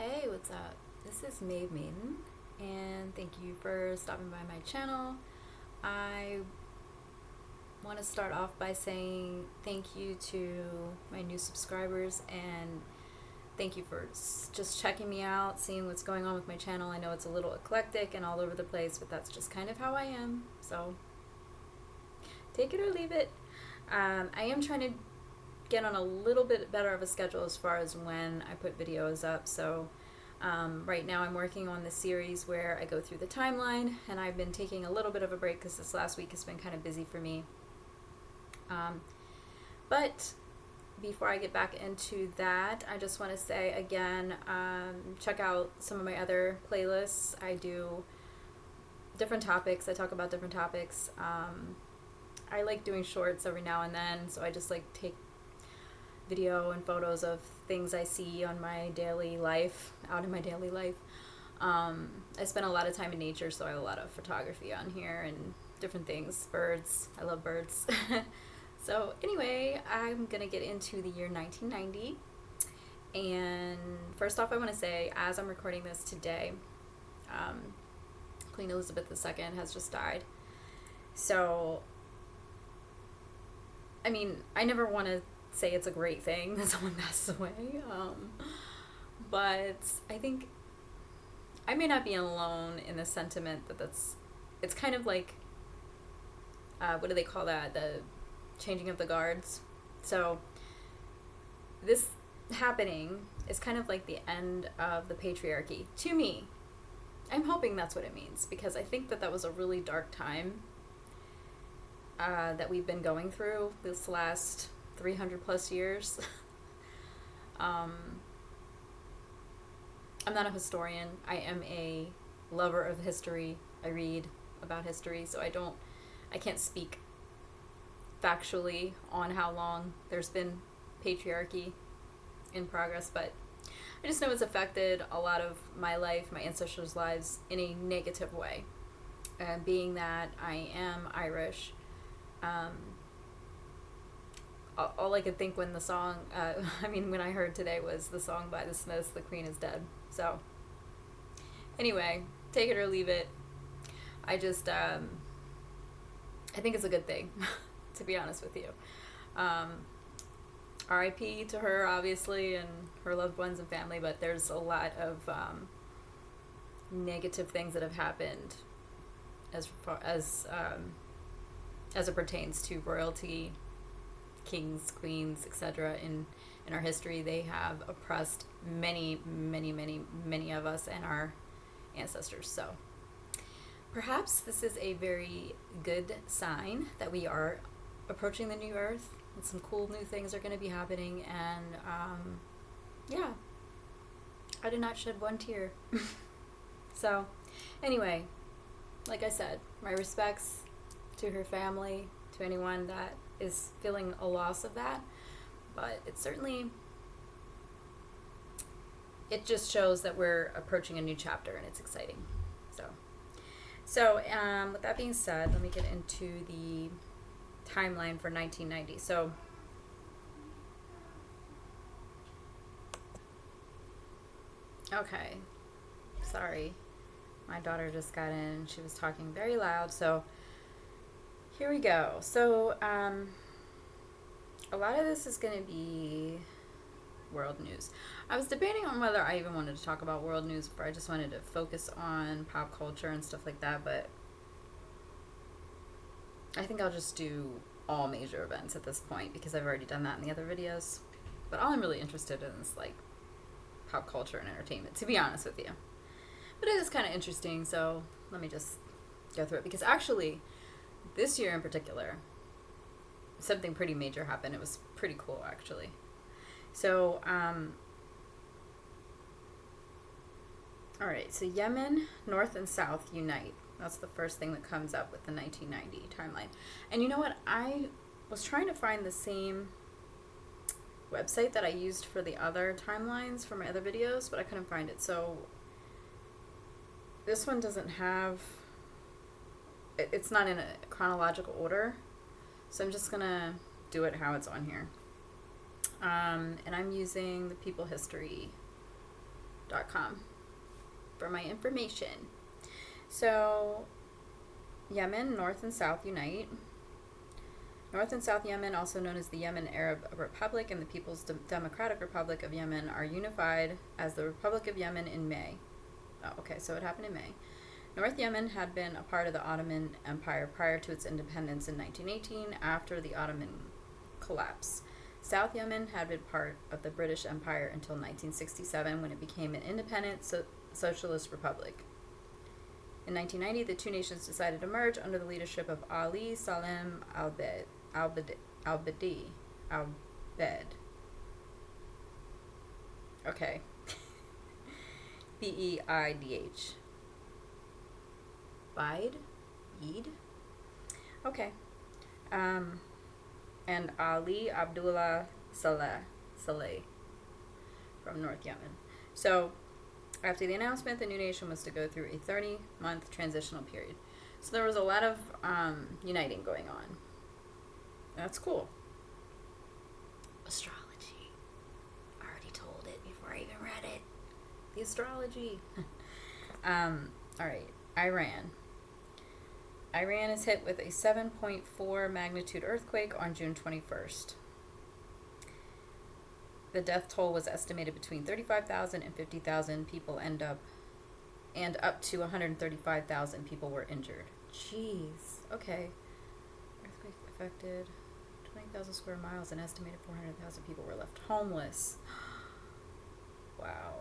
Hey, what's up? This is Maiden, and thank you for stopping by my channel. I want to start off by saying thank you to my new subscribers, and thank you for just checking me out, seeing what's going on with my channel. I know it's a little eclectic and all over the place, but that's just kind of how I am, so take it or leave it. I am trying to get on a little bit better of a schedule as far as when I put videos up. So right now I'm working on the series where I go through the timeline, and I've been taking a little bit of a break because this last week has been kind of busy for me. But before I get back into that, I just want to say again, check out some of my other playlists. I do different topics. I talk about different topics. I like doing shorts every now and then, so I just like take video and photos of things I see on my daily life, out in my daily life. I spend a lot of time in nature, so I have a lot of photography on here and different things. Birds, I love birds. So anyway, I'm gonna get into the year 1990. And first off, I want to say, as I'm recording this today, Queen Elizabeth II has just died. So, I mean, I never want to say it's a great thing that someone passes away, but I think I may not be alone in the sentiment that it's kind of like, what do they call that, the changing of the guards. So this happening is kind of like the end of the patriarchy to me. I'm hoping that's what it means, because I think that was a really dark time that we've been going through this last 300 plus years. I'm not a historian. I am a lover of history. I read about history, so I can't speak factually on how long there's been patriarchy in progress, but I just know it's affected a lot of my life, my ancestors' lives, in a negative way. And being that I am Irish, all I could think when the song, when I heard today, was the song by the Smiths, "The Queen is Dead." So, anyway, take it or leave it. I just, I think it's a good thing, to be honest with you. R.I.P. to her, obviously, and her loved ones and family, but there's a lot of negative things that have happened as it pertains to royalty, kings, queens, etc. in our history. They have oppressed many of us and our ancestors. So perhaps this is a very good sign that we are approaching the new earth, and some cool new things are going to be happening. And yeah, I did not shed one tear. So anyway, like I said, my respects to her family, to anyone that is feeling a loss of that. But it just shows that we're approaching a new chapter, and it's exciting. So with that being said, let me get into the timeline for 1990. So okay, sorry, my daughter just got in. She was talking very loud, so here we go. So a lot of this is going to be world news. I was debating on whether I even wanted to talk about world news, or I just wanted to focus on pop culture and stuff like that, but I think I'll just do all major events at this point, because I've already done that in the other videos. But all I'm really interested in is like pop culture and entertainment, to be honest with you. But it is kind of interesting, so let me just go through it, because actually this year in particular, something pretty major happened. It was pretty cool, actually. So, alright, so Yemen, North and South unite. That's the first thing that comes up with the 1990 timeline. And you know what? I was trying to find the same website that I used for the other timelines for my other videos, but I couldn't find it. So, this one doesn't have... It's not in a chronological order, so I'm just gonna do it how it's on here. And I'm using the peoplehistory.com for my information. So, Yemen, North and South unite. North and South Yemen, also known as the Yemen Arab Republic and the People's Democratic Republic of Yemen, are unified as the Republic of Yemen in May. Oh, okay, so it happened in May. North Yemen had been a part of the Ottoman Empire prior to its independence in 1918 after the Ottoman collapse. South Yemen had been part of the British Empire until 1967 when it became an independent socialist republic. In 1990, the two nations decided to merge under the leadership of Ali Salem Al-Bed. Okay. Beidh. Bide? Okay. And Ali Abdullah Saleh from North Yemen. So, after the announcement, the new nation was to go through a 30-month transitional period. So there was a lot of uniting going on. That's cool. Astrology. I already told it before I even read it. The astrology. All right. Iran. Iran is hit with a 7.4 magnitude earthquake on June 21st. The death toll was estimated between 35,000 and 50,000 people and up to 135,000 people were injured. Jeez. Okay. Earthquake affected 20,000 square miles and estimated 400,000 people were left homeless. Wow.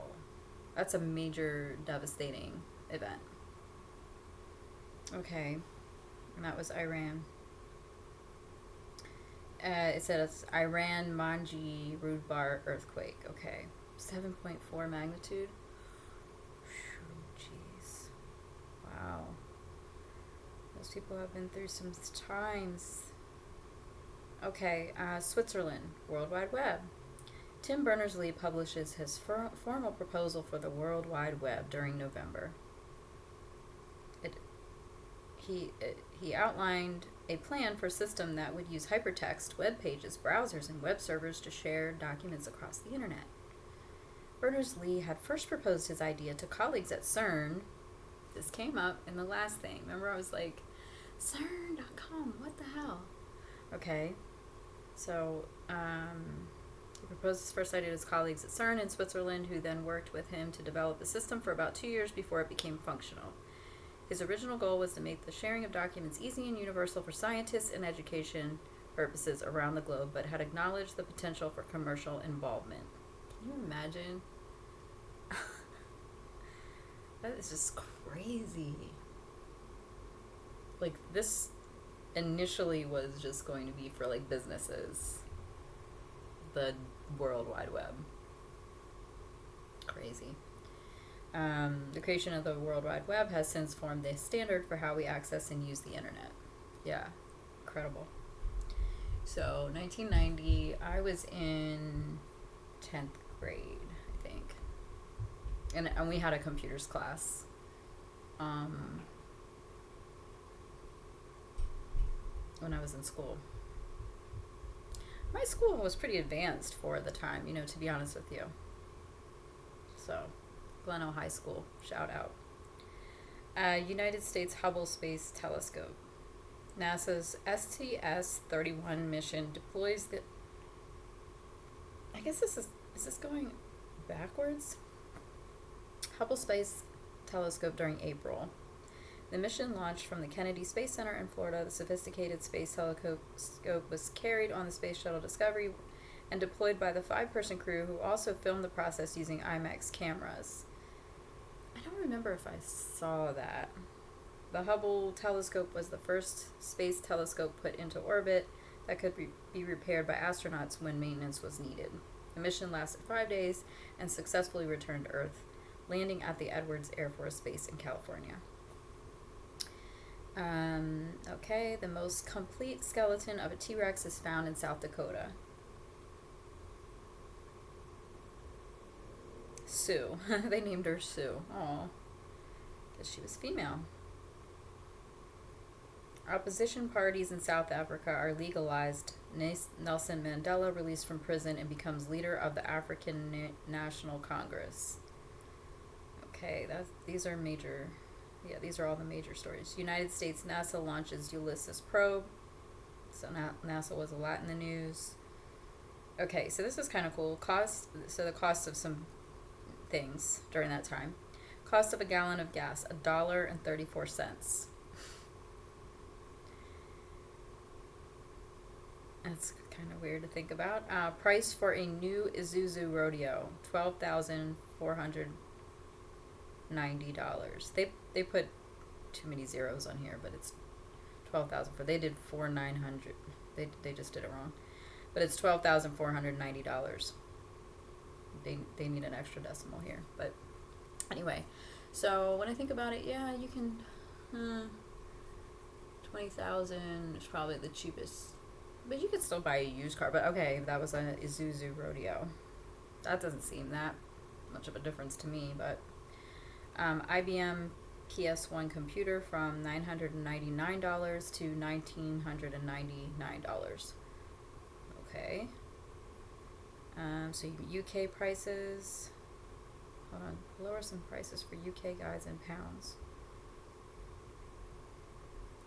That's a major devastating event. Okay. And that was Iran. It says Iran Manji Rudbar earthquake. Okay. 7.4 magnitude. Jeez. Wow. Those people have been through some times. Okay. Switzerland. World Wide Web. Tim Berners-Lee publishes his formal proposal for the World Wide Web during November. He outlined a plan for a system that would use hypertext, web pages, browsers, and web servers to share documents across the internet. Berners-Lee had first proposed his idea to colleagues at CERN. This came up in the last thing. Remember, I was like, CERN.com, what the hell? Okay, so he proposed his first idea to his colleagues at CERN in Switzerland, who then worked with him to develop the system for about 2 years before it became functional. His original goal was to make the sharing of documents easy and universal for scientists and education purposes around the globe, but had acknowledged the potential for commercial involvement. Can you imagine? That is just crazy. Like, this initially was just going to be for, like, businesses. The World Wide Web. Crazy. The creation of the World Wide Web has since formed the standard for how we access and use the internet. Yeah, incredible. So, 1990, I was in 10th grade, I think. And we had a computers class. When I was in school. My school was pretty advanced for the time, to be honest with you. So, Gleno High School, shout out. United States Hubble Space Telescope. NASA's STS-31 mission deploys the... I guess is this going backwards? Hubble Space Telescope during April. The mission launched from the Kennedy Space Center in Florida. The sophisticated space telescope was carried on the Space Shuttle Discovery and deployed by the 5-person crew, who also filmed the process using IMAX cameras. I don't remember if I saw that. The Hubble telescope was the first space telescope put into orbit that could be repaired by astronauts when maintenance was needed. The mission lasted 5 days and successfully returned to Earth, landing at the Edwards Air Force Base in California. Okay, the most complete skeleton of a T-Rex is found in South Dakota. Sue. They named her Sue. Oh, because she was female. Opposition parties in South Africa are legalized. Nelson Mandela released from prison and becomes leader of the African National Congress. Okay, these are major. Yeah, these are all the major stories. United States NASA launches Ulysses probe. So NASA was a lot in the news. Okay, so this is kind of cool. The cost of some things during that time. Cost of a gallon of gas, $1.34. That's kind of weird to think about. Price for a new Isuzu Rodeo, $12,490. They put too many zeros on here, but it's 12,000 for. They did 4,900. They just did it wrong, but it's $12,490. They need an extra decimal here, but anyway. So when I think about it, yeah, you can. 20,000 is probably the cheapest. But you could still buy a used car. But okay, that was an Isuzu Rodeo. That doesn't seem that much of a difference to me. But IBM PS1 computer from $999 to $1,999. Okay. So UK prices. Hold on. Lower some prices for UK guys in pounds.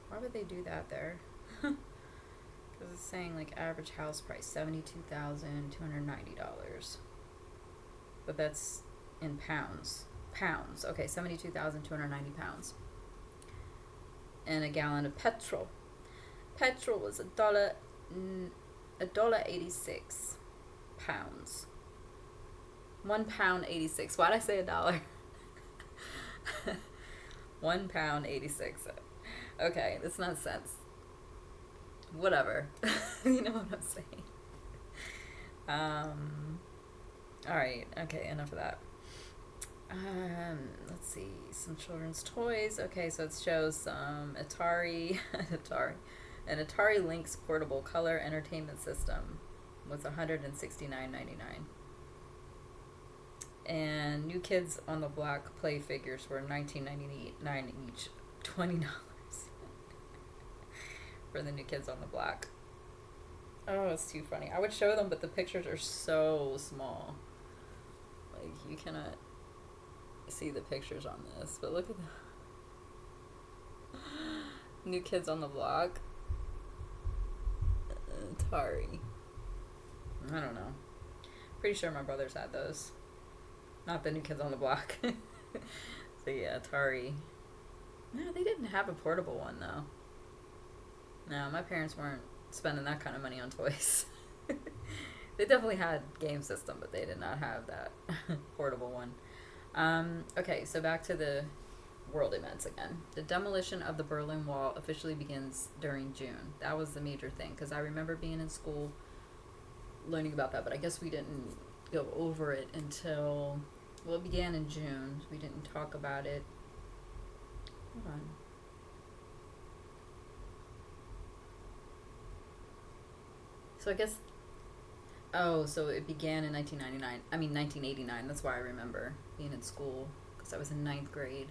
Why would they do that there? Because it's saying like average house price $72,290, but that's in pounds. Okay, 72,290 pounds. And a gallon of petrol. Petrol was $1.86 pounds. £1.86. Why'd I say $1? £1.86. Okay, that's not sense. Whatever. You know what I'm saying. Alright, okay, enough of that. Let's see, some children's toys. Okay, so it shows some an Atari Lynx portable color entertainment system was $169.99. And New Kids on the Block play figures were $19.99 each, $20. For the New Kids on the Block. Oh, it's too funny. I would show them, but the pictures are so small. Like, you cannot see the pictures on this. But look at the New Kids on the Block. Atari. I don't know. Pretty sure my brothers had those. Not the New Kids on the Block. So yeah, Atari. No, they didn't have a portable one, though. No, my parents weren't spending that kind of money on toys. They definitely had game system, but they did not have that portable one. Okay, so back to the world events again. The demolition of the Berlin Wall officially begins during June. That was the major thing, because I remember being in school learning about that, but I guess we didn't go over it until, well, it began in June. We didn't talk about it. Hold on. So I guess, so it began in 1989. That's why I remember being in school, because I was in 9th grade.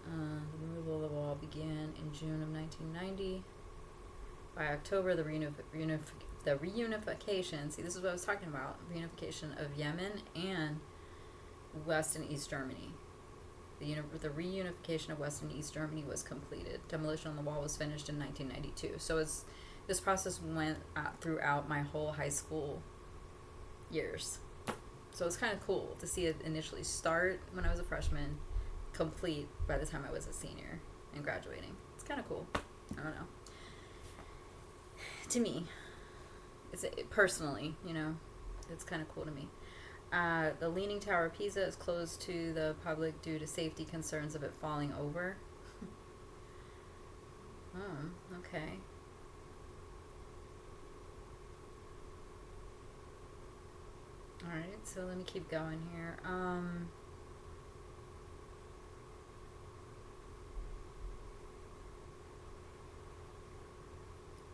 The removal of the wall began in June of 1990. By October, the reunification, see, this is what I was talking about, reunification of Yemen and West and East Germany. The reunification of West and East Germany was completed. Demolition on the Wall was finished in 1992. So this process went throughout my whole high school years. So it's kind of cool to see it initially start when I was a freshman, complete by the time I was a senior and graduating. It's kind of cool. I don't know. To me, personally, it's kind of cool to me. The Leaning Tower of Pisa is closed to the public due to safety concerns of it falling over. Oh, okay. Alright, so let me keep going here.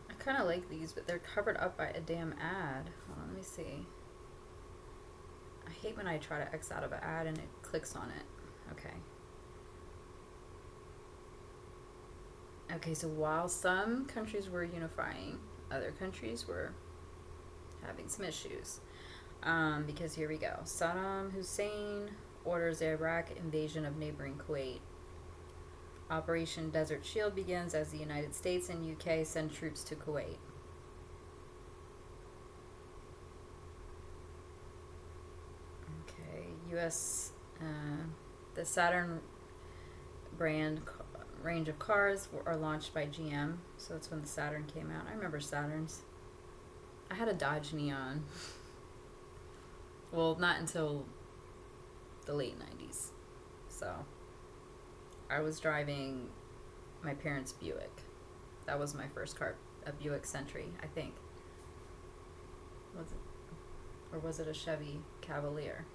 I kind of like these, but they're covered up by a damn ad. Hold on, let me see. I hate when I try to X out of an ad and it clicks on it. Okay. Okay, so while some countries were unifying, other countries were having some issues. Because here we go. Saddam Hussein orders the Iraq invasion of neighboring Kuwait. Operation Desert Shield begins as the United States and UK send troops to Kuwait. Okay, U.S. The Saturn brand range of cars are launched by GM, so that's when the Saturn came out. I remember Saturns. I had a Dodge Neon. Well, not until the late 90s. So I was driving my parents' Buick. That was my first car, a Buick Century, I think. Was it? Or was it a Chevy Cavalier?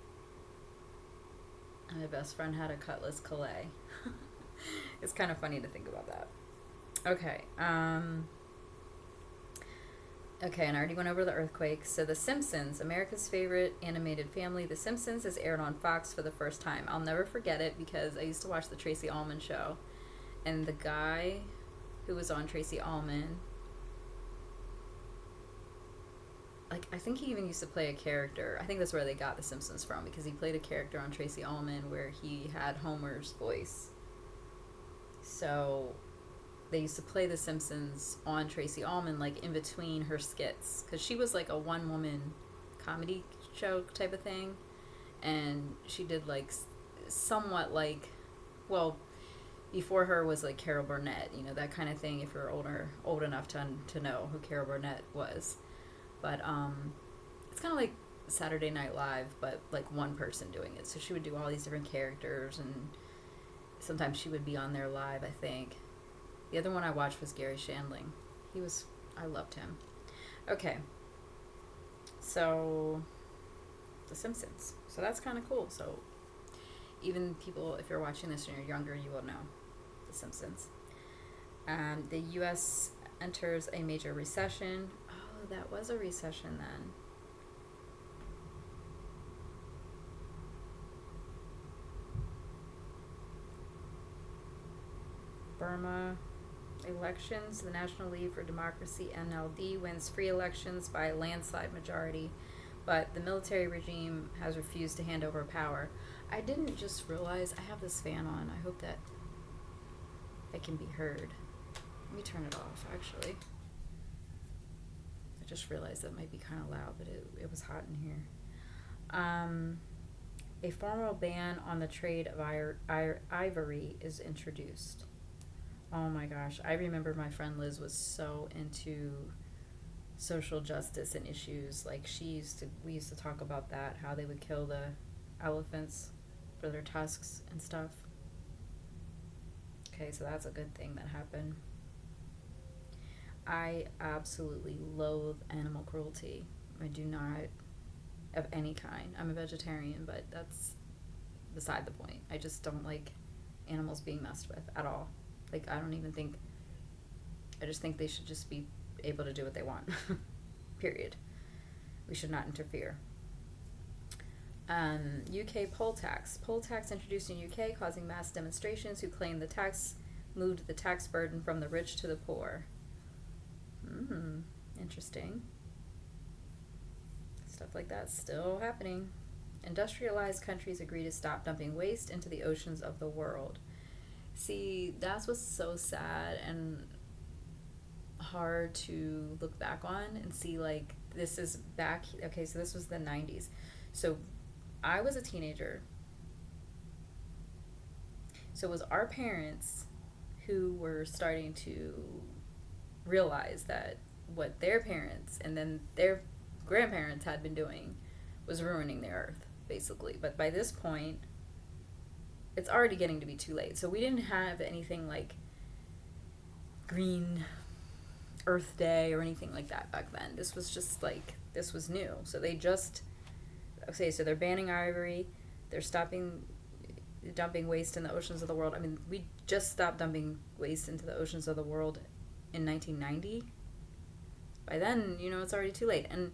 And my best friend had a Cutlass Calais. It's kind of funny to think about that. Okay. Okay, and I already went over the earthquake. So The Simpsons, America's favorite animated family. The Simpsons is aired on Fox for the first time. I'll never forget it because I used to watch the Tracy Ullman show. And the guy who was on Tracy Ullman, like, I think he even used to play a character. I think that's where they got The Simpsons from, because he played a character on Tracy Ullman where he had Homer's voice. So they used to play The Simpsons on Tracy Ullman, like, in between her skits, because she was like a one-woman comedy show type of thing, and she did like somewhat like, well, before her was like Carol Burnett, you know, that kind of thing, if you're old enough to know who Carol Burnett was. But it's kind of like Saturday Night Live, but like one person doing it. So she would do all these different characters, and sometimes she would be on there live, I think. The other one I watched was Gary Shandling. I loved him. Okay. So, The Simpsons. So that's kind of cool. So, even people, if you're watching this and you're younger, you will know The Simpsons. The U.S. enters a major recession. Oh, that was a recession then. Burma elections. The National League for Democracy, NLD, wins free elections by a landslide majority, but the military regime has refused to hand over power. I didn't just realize I have this fan on. I hope that I can be heard. Let me turn it off, actually. I just realized that might be kind of loud, but it was hot in here. A formal ban on the trade of ivory is introduced. Oh my gosh, I remember my friend Liz was so into social justice and issues. Like, we used to talk about that, how they would kill the elephants for their tusks and stuff. Okay, so that's a good thing that happened. I absolutely loathe animal cruelty. I do not, of any kind. I'm a vegetarian, but that's beside the point. I just don't like animals being messed with at all. Like, I just think they should just be able to do what they want. Period. We should not interfere. UK poll tax. Poll tax introduced in UK, causing mass demonstrations who claim the tax moved the tax burden from the rich to the poor. Interesting. Stuff like that's still happening. Industrialized countries agree to stop dumping waste into the oceans of the world. See, that's what's so sad and hard to look back on and see, like, this is back, okay, so this was the 90s. So I was a teenager. So it was our parents who were starting to realize that what their parents and then their grandparents had been doing was ruining the earth, basically. But by this point, it's already getting to be too late. So we didn't have anything like Green Earth Day or anything like that back then. This was just like, this was new. So so they're banning ivory. They're stopping dumping waste in the oceans of the world. I mean, we just stopped dumping waste into the oceans of the world in 1990. By then, it's already too late. And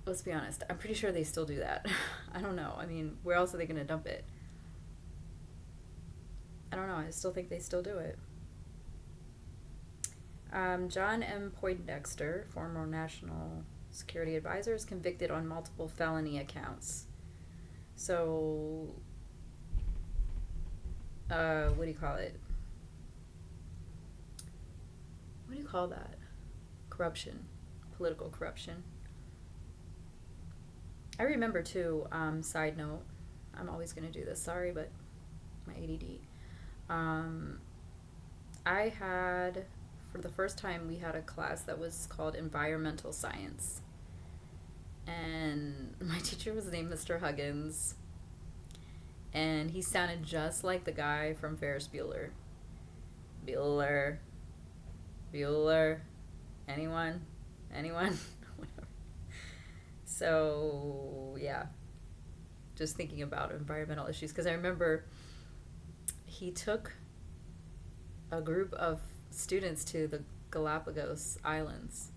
let's be honest, I'm pretty sure they still do that. I don't know. I mean, where else are they going to dump it? I don't know. I still think they still do it. John M. Poindexter, former National Security Advisor, is convicted on multiple felony accounts. So, what do you call it? What do you call that? Corruption, political corruption. I remember too, side note, I'm always going to do this, sorry, but my ADD. I had, for the first time, we had a class that was called Environmental Science. And my teacher was named Mr. Huggins. And he sounded just like the guy from Ferris Bueller. Bueller. Anyone? Whatever. So, yeah. Just thinking about environmental issues. Because I remember he took a group of students to the Galapagos Islands.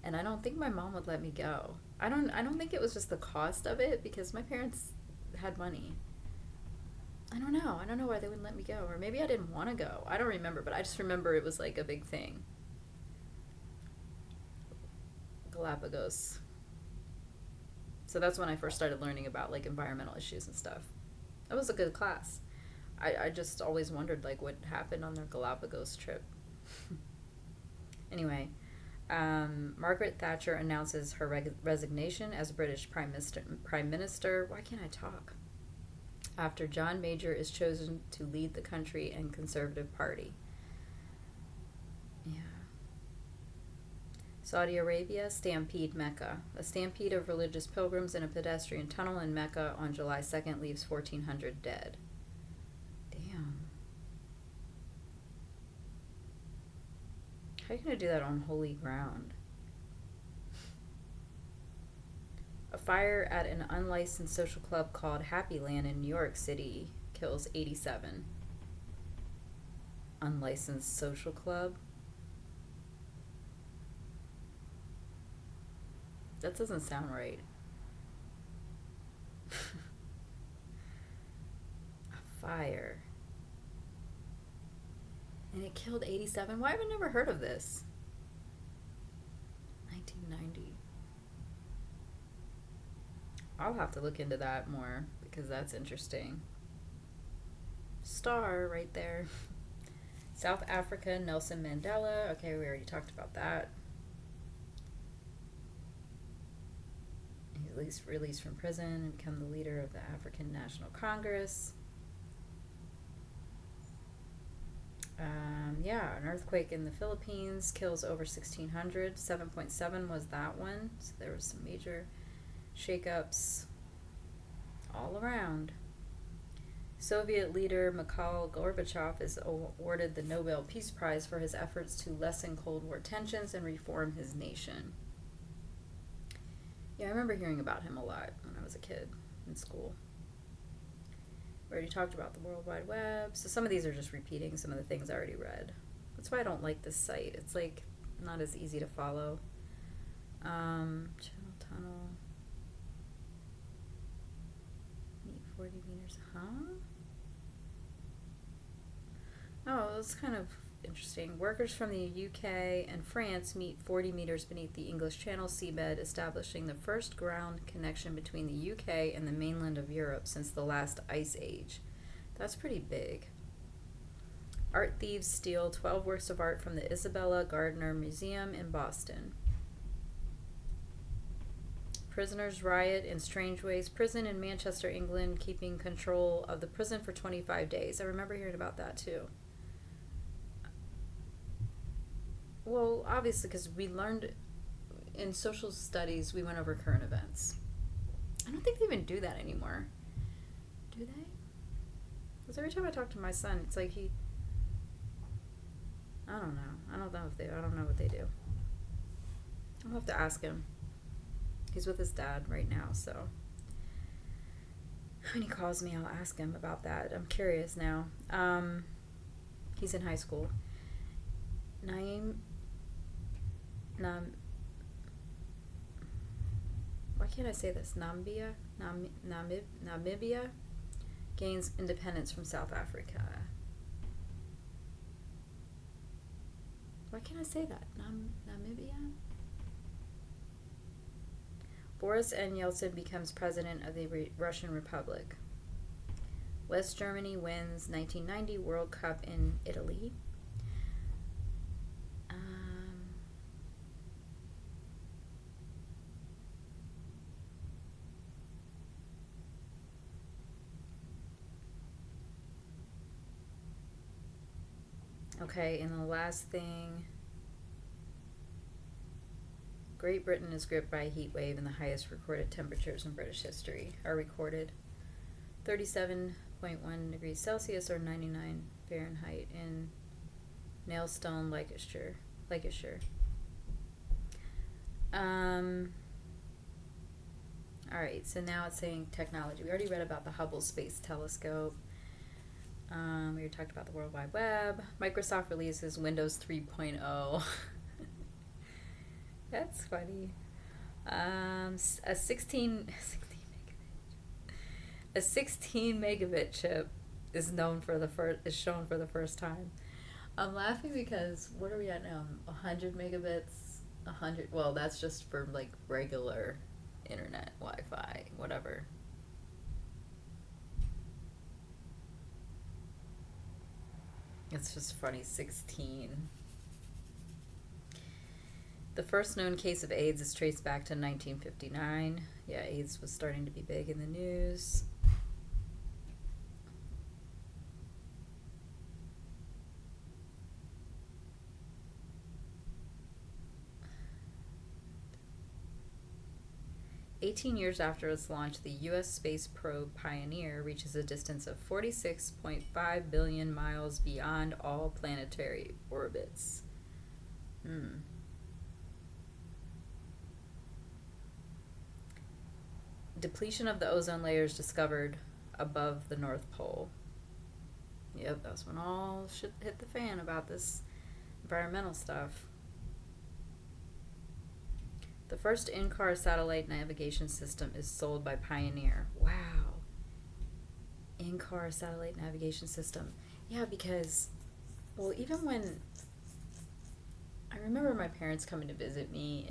And I don't think my mom would let me go. I don't think it was just the cost of it, because my parents had money. I don't know why they wouldn't let me go. Or maybe I didn't want to go. I don't remember, but I just remember it was like a big thing. Galapagos. So that's when I first started learning about like environmental issues and stuff. That was a good class. I just always wondered like what happened on their Galapagos trip. Anyway, Margaret Thatcher announces her resignation as British Prime Minister. Why can't I talk? After John Major is chosen to lead the country and Conservative Party. Yeah. Saudi Arabia, stampede Mecca. A stampede of religious pilgrims in a pedestrian tunnel in Mecca on July 2nd leaves 1,400 dead. Damn. How are you going to do that on holy ground? A fire at an unlicensed social club called Happy Land in New York City kills 87. Unlicensed social club? That doesn't sound right. A fire. And it killed 87? Why have I never heard of this? 1990. I'll have to look into that more because that's interesting. Star right there. South Africa, Nelson Mandela. Okay, we already talked about that. He's released from prison and become the leader of the African National Congress. An earthquake in the Philippines kills over 1,600. 7.7 was that one. So there was some major shakeups all around. Soviet leader Mikhail Gorbachev is awarded the Nobel Peace Prize for his efforts to lessen Cold War tensions and reform his nation. Yeah, I remember hearing about him a lot when I was a kid in school. We already talked about the World Wide Web. So some of these are just repeating some of the things I already read. That's why I don't like this site. It's like not as easy to follow. Channel tunnel. Meet 40 meters. Huh? Oh, it's kind of interesting. Workers from the UK and France meet 40 meters beneath the English Channel seabed, establishing the first ground connection between the UK and the mainland of Europe since the last ice age. That's pretty big. Art thieves steal 12 works of art from the Isabella Gardner Museum in Boston. Prisoners riot in strange ways. Prison in Manchester, England, keeping control of the prison for 25 days. I remember hearing about that too. Well, obviously, because we learned in social studies, we went over current events. I don't think they even do that anymore. Do they? Because every time I talk to my son, it's like I don't know. I don't know what they do. I'll have to ask him. He's with his dad right now, so when he calls me, I'll ask him about that. I'm curious now. He's in high school. Why can't I say this? Namibia gains independence from South Africa. Why can't I say that? Namibia? Boris N. Yeltsin becomes president of the Russian Republic. West Germany wins 1990 World Cup in Italy. Okay, and the last thing, Great Britain is gripped by a heat wave, and the highest recorded temperatures in British history are recorded 37.1 degrees Celsius or 99 Fahrenheit in Nailstone, Lancashire. Alright, so now it's saying technology. We already read about the Hubble Space Telescope. We already talked about the World Wide Web. Microsoft releases Windows 3.0. That's funny. A 16 megabit chip is shown for the first time. I'm laughing because what are we at now? 100 megabits. 100. Well, that's just for like regular internet, Wi-Fi, whatever. It's just funny. 16. The first known case of AIDS is traced back to 1959. Yeah, AIDS was starting to be big in the news. "18 years after its launch, the U.S. space probe Pioneer reaches a distance of 46.5 billion miles beyond all planetary orbits." Depletion of the ozone layer is discovered above the North Pole. Yep, that's when all shit hit the fan about this environmental stuff. The first in-car satellite navigation system is sold by Pioneer. Wow. In-car satellite navigation system. Yeah, because, well, even when I remember my parents coming to visit me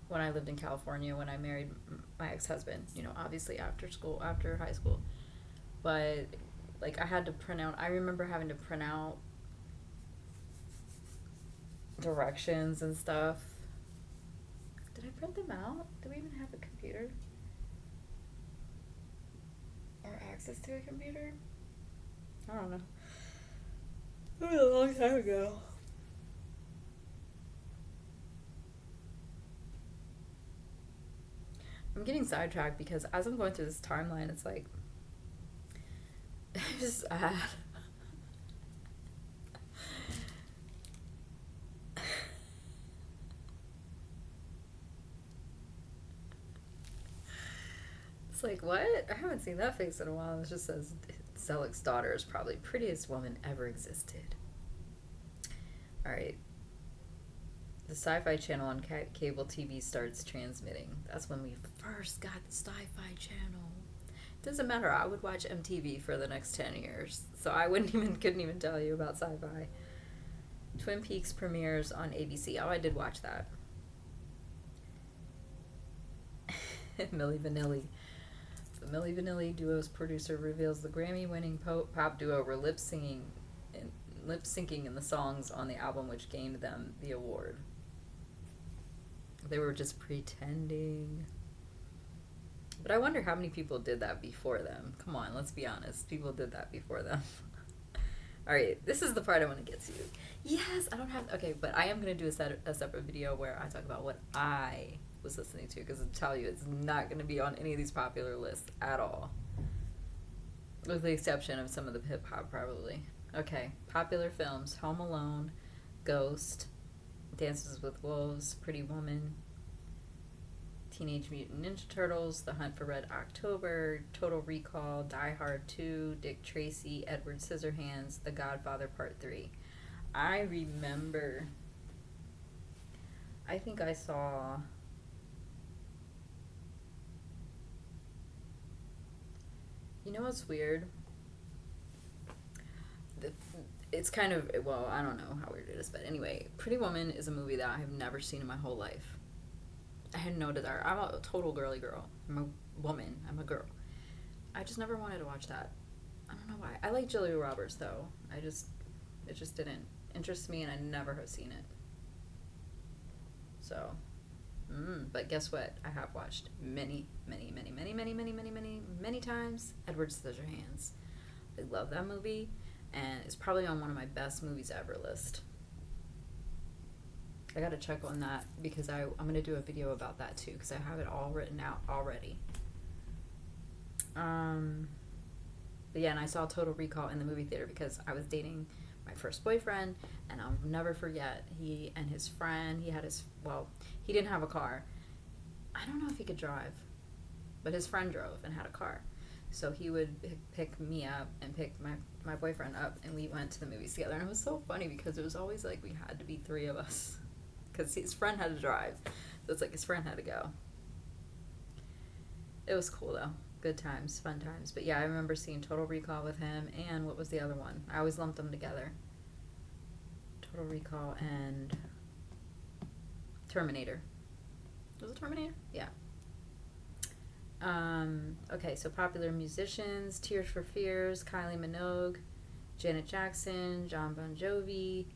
when I lived in California, when I married my ex-husband, obviously after high school. But, like, I remember having to print out directions and stuff. Did I print them out? Do we even have a computer? Or access to a computer? I don't know. It was a long time ago. I'm getting sidetracked because as I'm going through this timeline, it's like, it's just sad. It's like, what? I haven't seen that face in a while. It just says Selleck's daughter is probably prettiest woman ever existed. Alright. The Sci-Fi Channel on cable TV starts transmitting. That's when we first got the Sci-Fi Channel. Doesn't matter. I would watch MTV for the next 10 years. So I couldn't even tell you about sci-fi. Twin Peaks premieres on ABC. Oh, I did watch that. Milli Vanilli. The Milli Vanilli duo's producer reveals the Grammy-winning pop duo were lip-syncing in the songs on the album which gained them the award. They were just pretending. But I wonder how many people did that before them. Come on, let's be honest. People did that before them. Alright, this is the part I want to get to. Yes, I don't have... Okay, but I am going to do a separate video where I talk about what I was listening to, because I tell you, it's not going to be on any of these popular lists at all. With the exception of some of the hip-hop, probably. Okay, popular films: Home Alone, Ghost, Dances with Wolves, Pretty Woman, Teenage Mutant Ninja Turtles, The Hunt for Red October, Total Recall, Die Hard 2, Dick Tracy, Edward Scissorhands, The Godfather Part 3. I remember, I think I saw... You know what's weird? It's kind of, well, I don't know how weird it is, but anyway, Pretty Woman is a movie that I have never seen in my whole life. I had no desire. I'm a total girly girl. I'm a woman. I'm a girl. I just never wanted to watch that. I don't know why. I like Julia Roberts though. It just didn't interest me, and I never have seen it. So, but guess what? I have watched many times Edward Scissorhands. I love that movie, and it's probably on one of my best movies ever list. I gotta check on that because I'm gonna do a video about that too because I have it all written out already. But yeah, and I saw Total Recall in the movie theater because I was dating my first boyfriend, and I'll never forget, he and his friend, he didn't have a car. I don't know if he could drive, but his friend drove and had a car. So he would pick me up and pick my boyfriend up, and we went to the movies together. And it was so funny because it was always like we had to be three of us because his friend had to drive. So it's like his friend had to go. It was cool though. Good times, fun times. But yeah, I remember seeing Total Recall with him, and what was the other one? I always lumped them together. Total Recall and Terminator. Was it Terminator? Yeah. Okay, so popular musicians: Tears for Fears, Kylie Minogue, Janet Jackson, John Bon Jovi,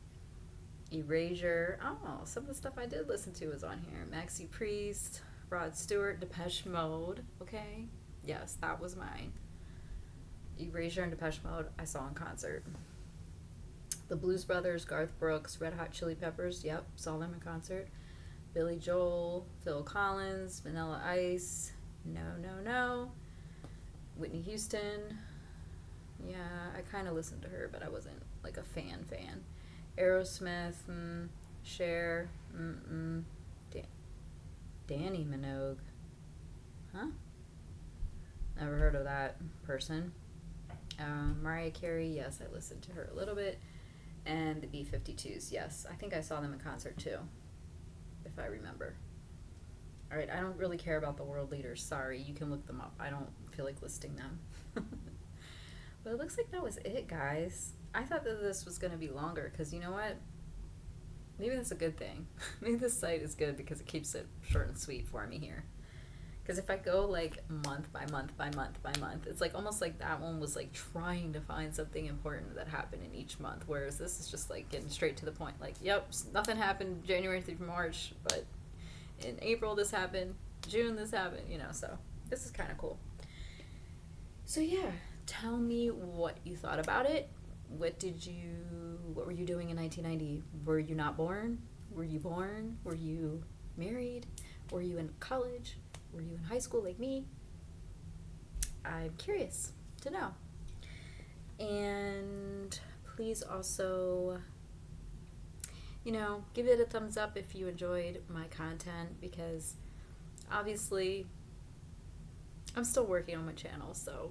Erasure. Oh, some of the stuff I did listen to is on here. Maxi Priest, Rod Stewart, Depeche Mode. Okay. Yes, that was mine. Erasure and Depeche Mode I saw in concert. The Blues Brothers, Garth Brooks, Red Hot Chili Peppers, yep, saw them in concert. Billy Joel, Phil Collins, Vanilla Ice, No. Whitney Houston, yeah, I kind of listened to her, but I wasn't like a fan. Aerosmith, Cher, Danny Minogue, huh? Never heard of that person. Mariah Carey, yes, I listened to her a little bit. And the B-52s, yes. I think I saw them in concert too, if I remember. Alright, I don't really care about the world leaders. Sorry, you can look them up. I don't feel like listing them. But it looks like that was it, guys. I thought that this was going to be longer, because you know what? Maybe that's a good thing. Maybe this site is good because it keeps it short and sweet for me here. Because if I go like month by month, it's like almost like that one was like trying to find something important that happened in each month, whereas this is just like getting straight to the point. Like, yep, nothing happened January through March, but in April this happened, June this happened, so this is kind of cool. So yeah, tell me what you thought about it. What were you doing in 1990? Were you not born? Were you born? Were you married? Were you in college? Were you in high school like me? I'm curious to know. And please also, give it a thumbs up if you enjoyed my content, because obviously I'm still working on my channel, so,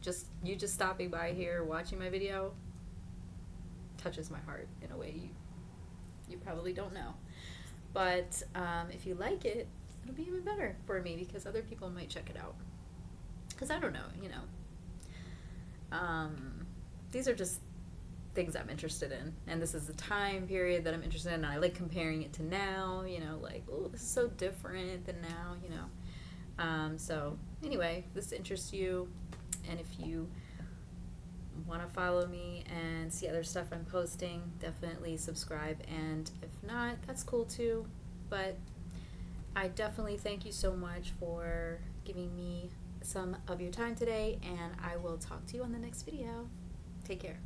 just stopping by here, watching my video, touches my heart in a way you probably don't know. But if you like it, it'll be even better for me because other people might check it out. Because I don't know, these are just things I'm interested in. And this is the time period that I'm interested in. And I like comparing it to now, like, oh, this is so different than now, So anyway, if this interests you, and if you want to follow me and see other stuff I'm posting, definitely subscribe. And if not, that's cool too. But I definitely thank you so much for giving me some of your time today, and I will talk to you on the next video. Take care.